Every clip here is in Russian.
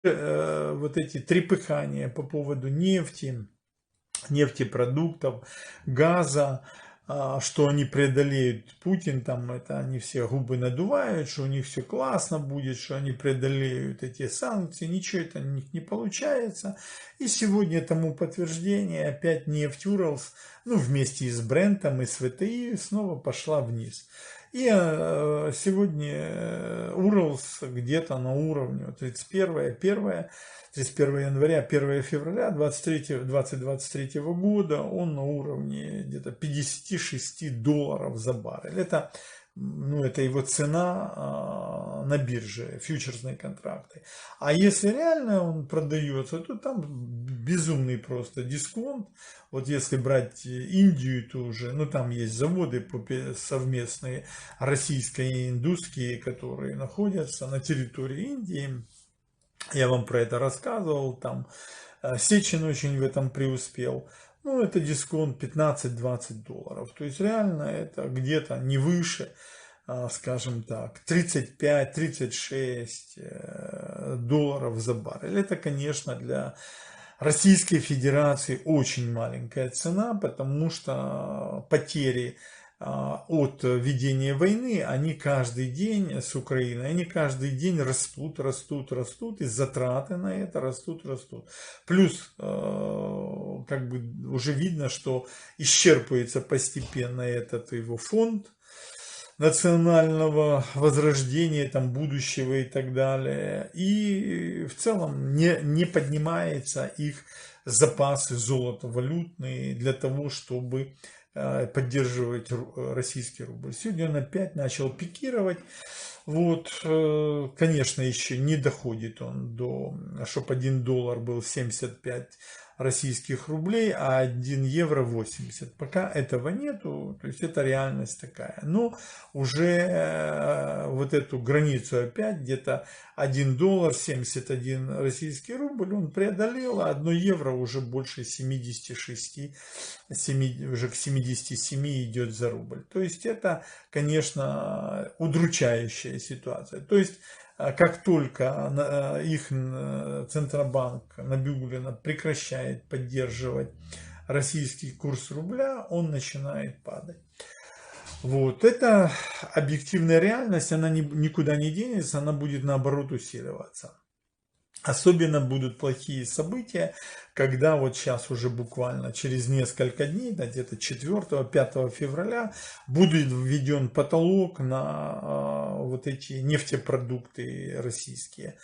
вот эти трепыхания по поводу нефти, нефтепродуктов, газа, что они преодолеют Путин, там это они все губы надувают, что у них все классно будет, что они преодолеют эти санкции, ничего это у них не получается. И сегодня тому подтверждение, опять нефть Уралс, ну вместе и с Брентом, и с ВТИ снова пошла вниз. И сегодня Уралс где-то на уровне 31 января, 1 февраля 2023 года он на уровне где-то $56 за баррель. Это, ну, это его цена на бирже, фьючерсные контракты. А если реально он продается, то там безумный просто дисконт. Вот если брать Индию, то уже, ну там есть заводы совместные российские и индусские, которые находятся на территории Индии. Я вам про это рассказывал, там Сечин очень в этом преуспел. Ну, это дисконт $15-20. То есть реально это где-то не выше, скажем так, 35-36 долларов за баррель. Это, конечно, для Российской Федерации очень маленькая цена, потому что потери от ведения войны, они каждый день с Украиной, они каждый день растут, и затраты на это растут. Плюс, как бы уже видно, что исчерпывается постепенно этот его фонд национального возрождения, там, будущего и так далее. И в целом не поднимается их запасы золота валютные для того, чтобы поддерживать российский рубль. Сегодня он опять начал пикировать. Вот, конечно, еще не доходит он до, чтобы $1 был 75 российских рублей, а 1 евро 80. Пока этого нету, то есть это реальность такая. Но уже вот эту границу опять где-то $1 71 российский рубль он преодолел, а 1 евро уже больше 76, уже к 77 идет за рубль. То есть это, конечно, удручающая ситуация. То есть как только их Центробанк Набиуллина прекращает поддерживать российский курс рубля, он начинает падать. Вот, это объективная реальность, она никуда не денется, она будет наоборот усиливаться. Особенно будут плохие события, когда вот сейчас уже буквально через несколько дней, где-то 4-5 февраля, будет введен потолок на вот эти нефтепродукты российские.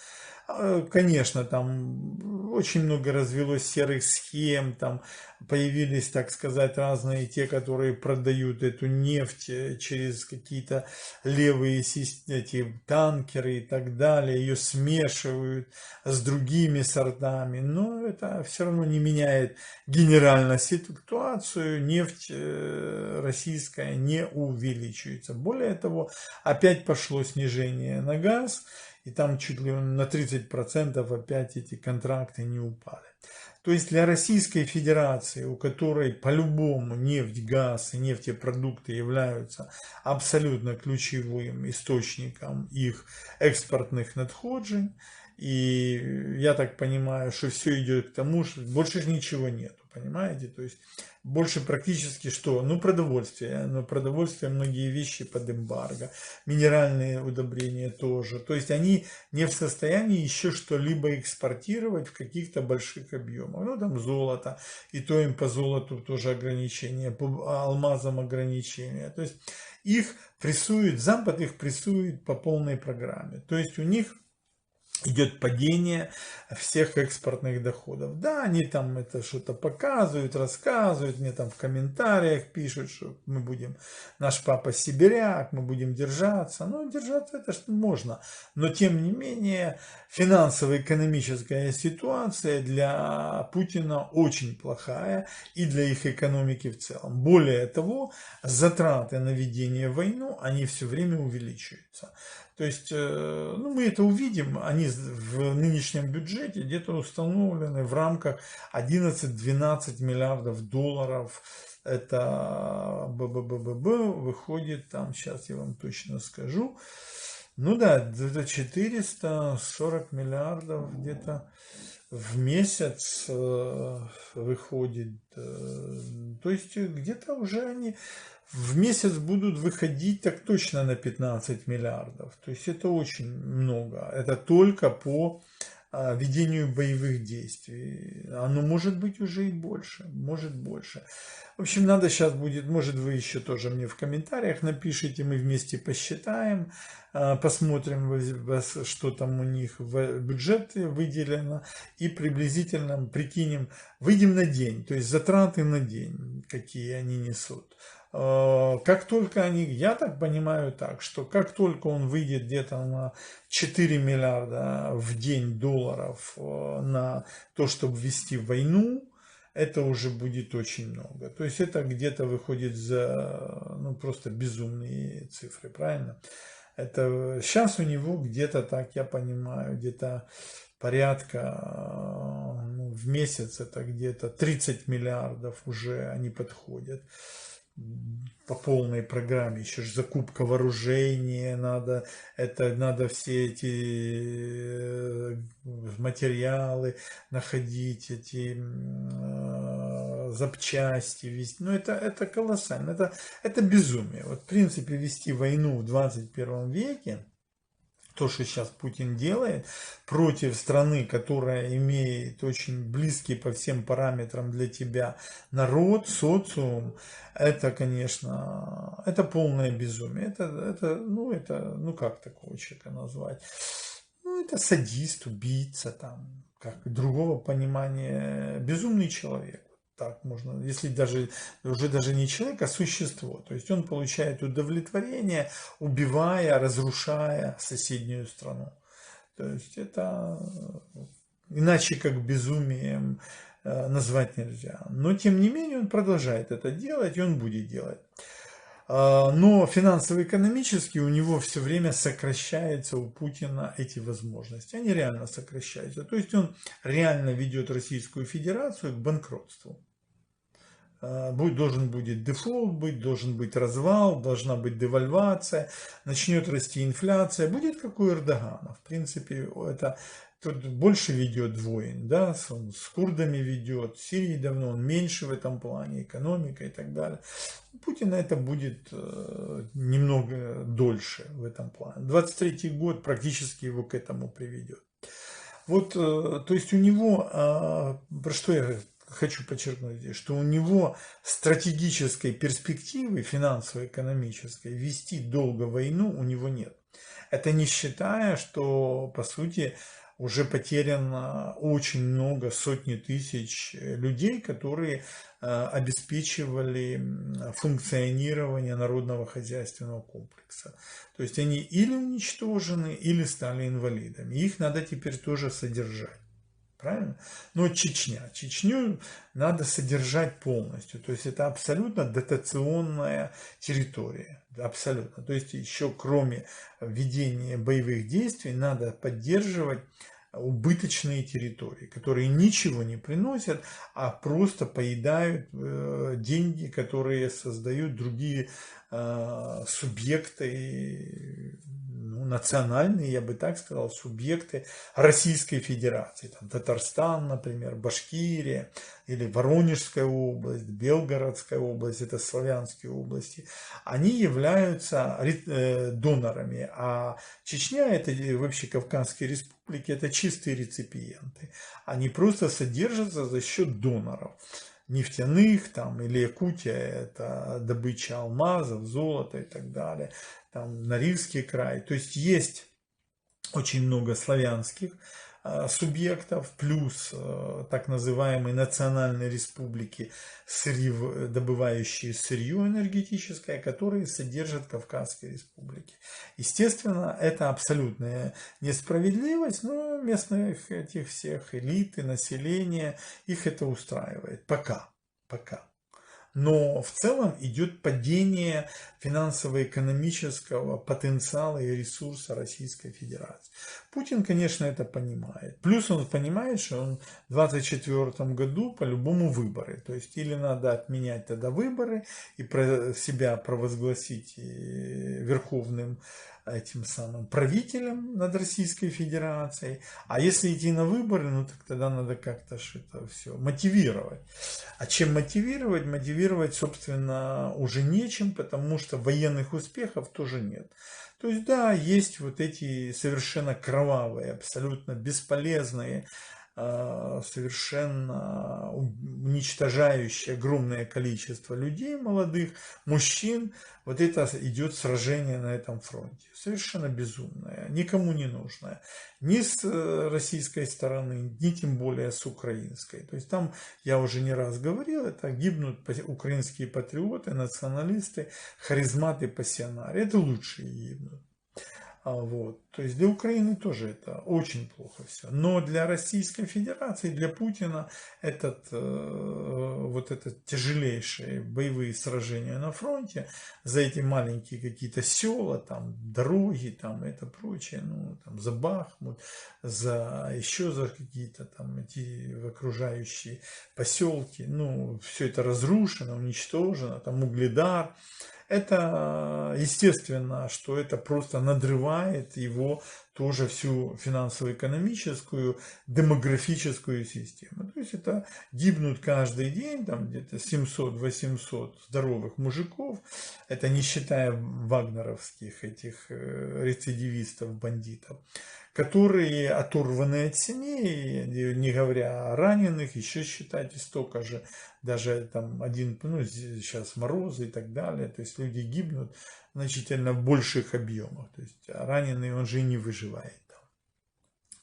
Конечно, там очень много развелось серых схем, там появились, так сказать, разные те, которые продают эту нефть через какие-то левые эти танкеры и так далее, ее смешивают с другими сортами, но это все равно не меняет генерально ситуацию, нефть российская не увеличивается. Более того, опять пошло снижение на газ, и там чуть ли на 30% опять эти контракты не упали. То есть для Российской Федерации, у которой по-любому нефть, газ и нефтепродукты являются абсолютно ключевым источником их экспортных надходжений, и я так понимаю, что все идет к тому, что больше ничего нету, понимаете? То есть больше практически что? Ну, продовольствие. Но продовольствие, многие вещи под эмбарго. Минеральные удобрения тоже. То есть они не в состоянии еще что-либо экспортировать в каких-то больших объемах. Ну, там золото. И то им по золоту тоже ограничения, по алмазам ограничения. То есть их прессует, Запад их прессует по полной программе. То есть у них идет падение всех экспортных доходов. Да, они там это что-то показывают, рассказывают, мне там в комментариях пишут, что мы будем, наш папа сибиряк, мы будем держаться. Ну, держаться это что можно. Но, тем не менее, финансово-экономическая ситуация для Путина очень плохая и для их экономики в целом. Более того, затраты на ведение войны, они все время увеличиваются. То есть, ну, мы это увидим, они в нынешнем бюджете где-то установлены в рамках 11-12 миллиардов долларов. Это выходит, там, сейчас я вам точно скажу, Ну да, где-то 440 миллиардов где-то в месяц выходит. То есть где-то уже они в месяц будут выходить так точно на 15 миллиардов. То есть это очень много. Это только по ведению боевых действий. Оно может быть уже и больше. Может больше. В общем, надо сейчас будет, может, вы еще тоже мне в комментариях напишите, мы вместе посчитаем, посмотрим, что там у них в бюджете выделено, и приблизительно прикинем, выйдем на день, то есть затраты на день, какие они несут. Как только они, я так понимаю так, что как только он выйдет где-то на 4 миллиарда в день долларов на то, чтобы ввести войну, это уже будет очень много. То есть это где-то выходит за, ну, просто безумные цифры, правильно? Это сейчас у него где-то, так я понимаю, где-то порядка, ну, в месяц это где-то 30 миллиардов уже они подходят по полной программе. Еще же закупка вооружения надо, это надо все эти материалы находить, эти запчасти вести. Ну, это колоссально, это безумие. Вот, в принципе, вести войну в 21 веке, то, что сейчас Путин делает против страны, которая имеет очень близкий по всем параметрам для тебя народ, социум, это, конечно, это полное безумие. Ну, как такого человека назвать? Ну, это садист, убийца, там, как другого понимания, безумный человек. Так можно, если даже уже даже не человек, а существо. То есть он получает удовлетворение, убивая, разрушая соседнюю страну. То есть это иначе как безумием назвать нельзя. Но тем не менее он продолжает это делать, и он будет делать. Но финансово-экономически у него все время сокращаются у Путина эти возможности. Они реально сокращаются. То есть он реально ведет Российскую Федерацию к банкротству. Должен будет дефолт быть, должен быть развал, должна быть девальвация, начнет расти инфляция, будет как у Эрдогана. В принципе, это тут больше ведет войн, да, он с курдами ведет, в Сирии давно, он меньше в этом плане, экономика и так далее. У Путина это будет немного дольше в этом плане. 23-й год практически его к этому приведет. Вот, то есть у него, про что я хочу подчеркнуть здесь, что у него стратегической перспективы финансово-экономической вести долго войну у него нет. Это не считая, что, по сути, уже потеряно очень много, сотни тысяч людей, которые обеспечивали функционирование народного хозяйственного комплекса. То есть они или уничтожены, или стали инвалидами. Их надо теперь тоже содержать. Правильно? Но Чечню надо содержать полностью. То есть это абсолютно дотационная территория. Абсолютно. То есть еще кроме ведения боевых действий надо поддерживать убыточные территории, которые ничего не приносят, а просто поедают деньги, которые создают другие субъекты, ну, национальные, я бы так сказал, субъекты Российской Федерации. Там Татарстан, например, Башкирия или Воронежская область, Белгородская область, это славянские области. Они являются донорами, а Чечня, это вообще Кавказские республики, это чистые реципиенты. Они просто содержатся за счет доноров. Нефтяных, там, или Якутия, это добыча алмазов, золота и так далее, там, Норильский край. То есть есть очень много славянских субъектов, плюс так называемые национальные республики, добывающие сырье энергетическое, которые содержат Кавказские республики. Естественно, это абсолютная несправедливость, но местных этих всех элит и населения, их это устраивает. Пока. Но в целом идет падение финансово-экономического потенциала и ресурса Российской Федерации. Путин, конечно, это понимает. Плюс он понимает, что он в 2024 году по-любому выборы. То есть или надо отменять тогда выборы и себя провозгласить верховным этим самым правителем над Российской Федерацией. А если идти на выборы, ну так тогда надо как-то это все мотивировать. А чем мотивировать? Мотивировать, собственно, уже нечем, потому что военных успехов тоже нет. То есть, да, есть вот эти совершенно кровавые, абсолютно бесполезные, совершенно уничтожающие огромное количество людей, молодых, мужчин. Вот это идет сражение на этом фронте. Совершенно безумное, никому не нужное. Ни с российской стороны, ни тем более с украинской. То есть там, я уже не раз говорил, это гибнут украинские патриоты, националисты, харизматы, пассионары. Это лучшие гибнут. Вот. То есть для Украины тоже это очень плохо все. Но для Российской Федерации, для Путина вот это тяжелейшие боевые сражения на фронте, за эти маленькие какие-то села, там, дороги, там, это прочее, ну, там, за Бахмут, еще за какие-то там эти окружающие поселки, ну, все это разрушено, уничтожено, там, Угледар. Это естественно, что это просто надрывает его тоже всю финансово-экономическую, демографическую систему. То есть это гибнут каждый день, там где-то 700-800 здоровых мужиков, это не считая вагнеровских этих рецидивистов, бандитов, которые оторваны от семьи, не говоря о раненых, еще считайте столько же, даже там ну, сейчас морозы и так далее, то есть люди гибнут значительно в больших объемах, то есть раненый он же и не выживает.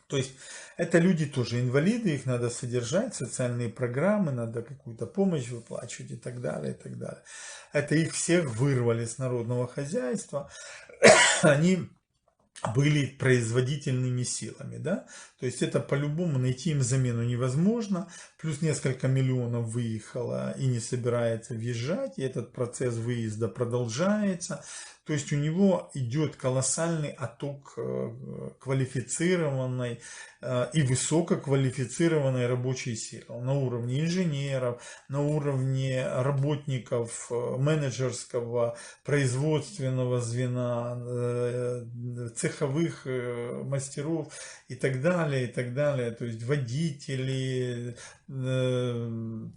То есть это люди тоже инвалиды, их надо содержать, социальные программы, надо какую-то помощь выплачивать и так далее, и так далее. Это их всех вырвали с народного хозяйства, они были производительными силами, да, то есть это по-любому найти им замену невозможно, плюс несколько миллионов выехало и не собирается въезжать, и этот процесс выезда продолжается, то есть у него идет колоссальный отток квалифицированной и высококвалифицированной рабочей силы на уровне инженеров, на уровне работников менеджерского, производственного звена, цеховых мастеров и так далее, и так далее. То есть водители,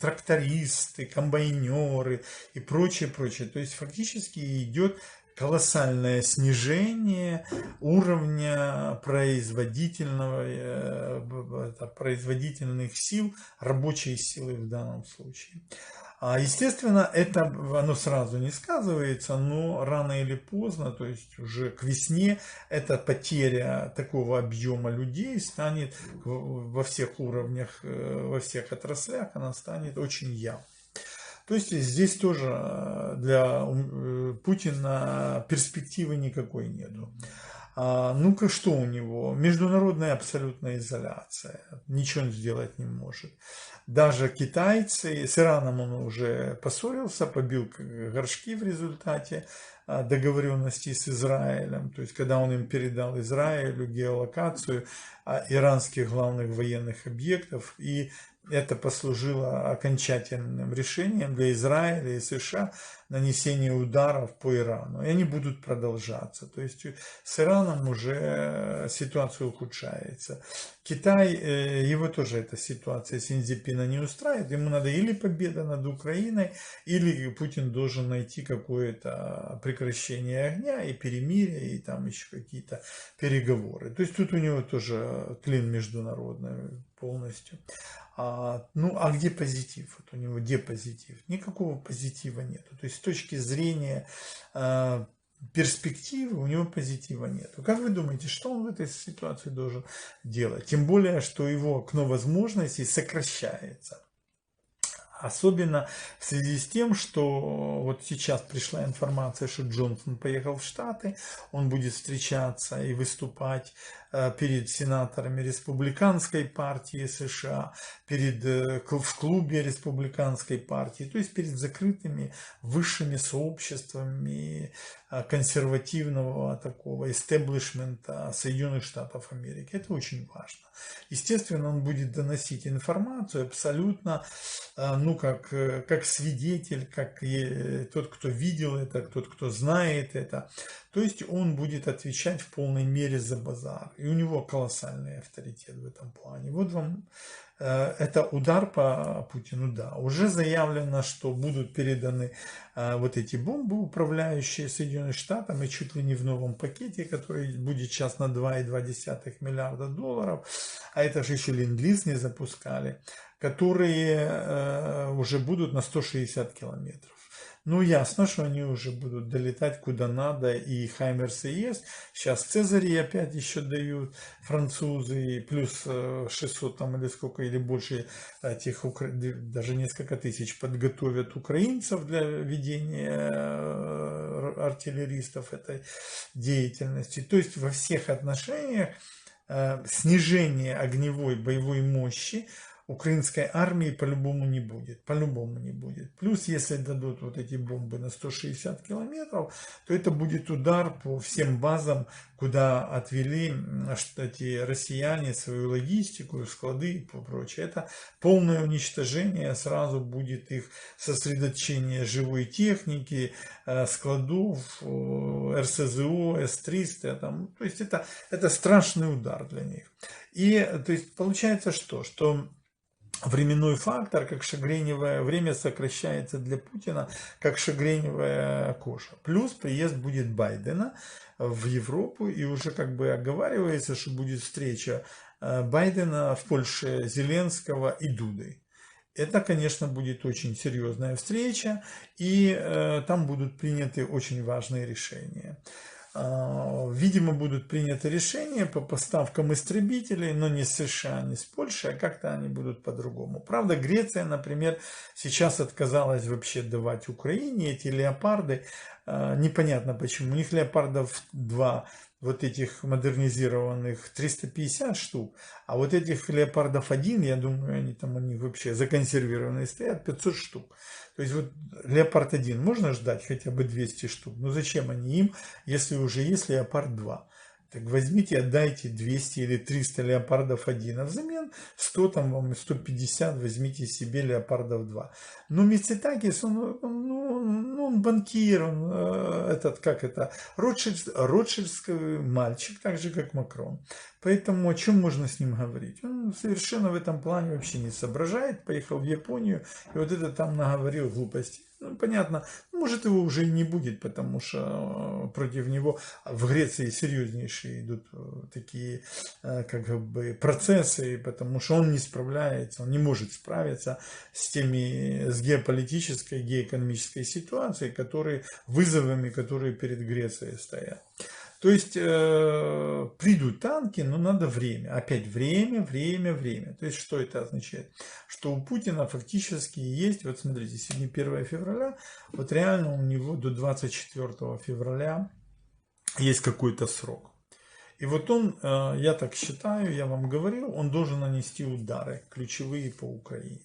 трактористы, комбайнеры и прочее, прочее. То есть фактически идет колоссальное снижение уровня производительных сил, рабочей силы в данном случае. Естественно, это оно сразу не сказывается, но рано или поздно, то есть уже к весне, эта потеря такого объема людей станет во всех уровнях, во всех отраслях, она станет очень явной. То есть здесь тоже для Путина перспективы никакой нету. Ну-ка, что у него? Международная абсолютная изоляция. Ничего он сделать не может. Даже китайцы, с Ираном он уже поссорился, побил горшки в результате договоренности с Израилем. То есть, когда он им передал Израилю геолокацию иранских главных военных объектов, и это послужило окончательным решением для Израиля и США нанесения ударов по Ирану. И они будут продолжаться. То есть с Ираном уже ситуация ухудшается. Китай, его тоже эта ситуация Синьцзепина не устраивает. Ему надо или победа над Украиной, или Путин должен найти какое-то прекращение огня и перемирие, и там еще какие-то переговоры. То есть тут у него тоже клин международный полностью. Ну, а где позитив? Вот у него где позитив? Никакого позитива нету. То есть с точки зрения перспективы у него позитива нету. Как вы думаете, что он в этой ситуации должен делать? Тем более, что его окно возможностей сокращается. Особенно в связи с тем, что вот сейчас пришла информация, что Джонсон поехал в Штаты, он будет встречаться и выступать перед сенаторами республиканской партии США, в клубе республиканской партии, то есть перед закрытыми высшими сообществами консервативного такого истеблишмента Соединенных Штатов Америки. Это очень важно. Естественно, он будет доносить информацию абсолютно, ну, как свидетель, как тот, кто видел это, тот, кто знает это. То есть он будет отвечать в полной мере за базар. И у него колоссальный авторитет в этом плане. Вот вам это удар по Путину, да. Уже заявлено, что будут переданы вот эти бомбы, управляющие Соединенными Штатами, чуть ли не в новом пакете, который будет сейчас на 2,2 миллиарда долларов. А это же еще ленд-лиз не запускали, которые уже будут на 160 километров. Ну, ясно, что они уже будут долетать куда надо, и Хаймерсы есть. Сейчас Цезари опять еще дают французы, плюс 600 там или сколько, или больше этих, даже несколько тысяч подготовят украинцев для ведения артиллеристов этой деятельности. То есть во всех отношениях снижение огневой боевой мощи украинской армии по-любому не будет. По-любому не будет. Плюс, если дадут вот эти бомбы на 160 километров, то это будет удар по всем базам, куда отвели эти россияне свою логистику, склады и прочее. Это полное уничтожение, сразу будет их сосредоточение живой техники, складов, РСЗО, С-300. Там, то есть это страшный удар для них. И то есть получается что временной фактор, как шагреневое время сокращается для Путина, как шагреневая кожа. Плюс приезд будет Байдена в Европу, и уже как бы оговаривается, что будет встреча Байдена в Польше, Зеленского и Дуды. Это, конечно, будет очень серьезная встреча, и там будут приняты очень важные решения. Видимо, будут приняты решения по поставкам истребителей, но не с США, не с Польшей, а как-то они будут по-другому. Правда, Греция, например, сейчас отказалась вообще давать Украине эти леопарды. Непонятно почему. У них леопардов 2, вот этих модернизированных, 350 штук, а вот этих леопардов 1, я думаю, они вообще законсервированные стоят, 500 штук. То есть вот леопард 1 можно ждать хотя бы 200 штук, но зачем они им, если уже есть леопард 2? Так возьмите, отдайте 200 или 300 леопардов 1, а взамен 100, там вам 150 возьмите себе леопардов 2. Но Мицетакис, он банкир, он ротшильдский мальчик, так же как Макрон. Поэтому о чем можно с ним говорить? Он совершенно в этом плане вообще не соображает, поехал в Японию и вот это там наговорил глупостей. Ну, понятно, может его уже не будет, потому что против него в Греции серьезнейшие идут такие как бы процессы, потому что он не справляется, он не может справиться с геополитической, геоэкономической ситуацией, вызовами, которые перед Грецией стоят. То есть придут танки, но надо время. Опять время. То есть что это означает? Что у Путина фактически есть, вот смотрите, сегодня 1 февраля, вот реально у него до 24 февраля есть какой-то срок. И вот он, я так считаю, я вам говорил, он должен нанести удары ключевые по Украине.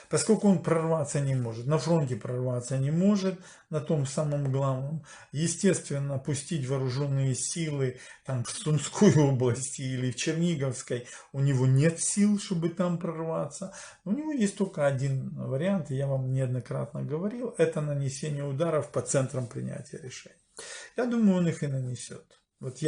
Поскольку он прорваться не может, на фронте прорваться не может, на том самом главном, естественно, пустить вооруженные силы там, в Сумской области или в Черниговской, у него нет сил, чтобы там прорваться. У него есть только один вариант, я вам неоднократно говорил, это нанесение ударов по центрам принятия решений. Я думаю, он их и нанесет. Вот я